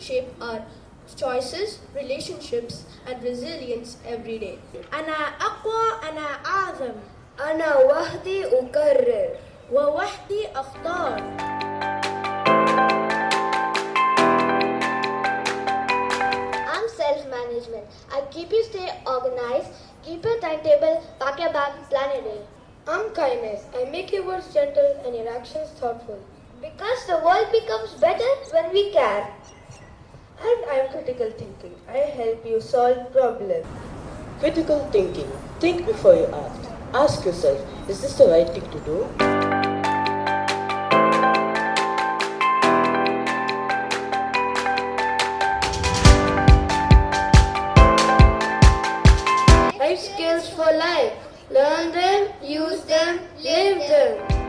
shape our choices, relationships, and resilience every day. أنا أقوى، أنا أعظم، أنا وحدي أكرر ووحدي أختار. I'm self-management. I keep you stay organized, keep your timetable, pack your bag, plan a day. I'm kindness. I make your words gentle and your actions thoughtful. Because the world becomes better when we care. And I'm critical thinking. I help you solve problems. Critical thinking. Think before you act. Ask yourself, is this the right thing to do? Life skills for life. Learn them, use them, live them.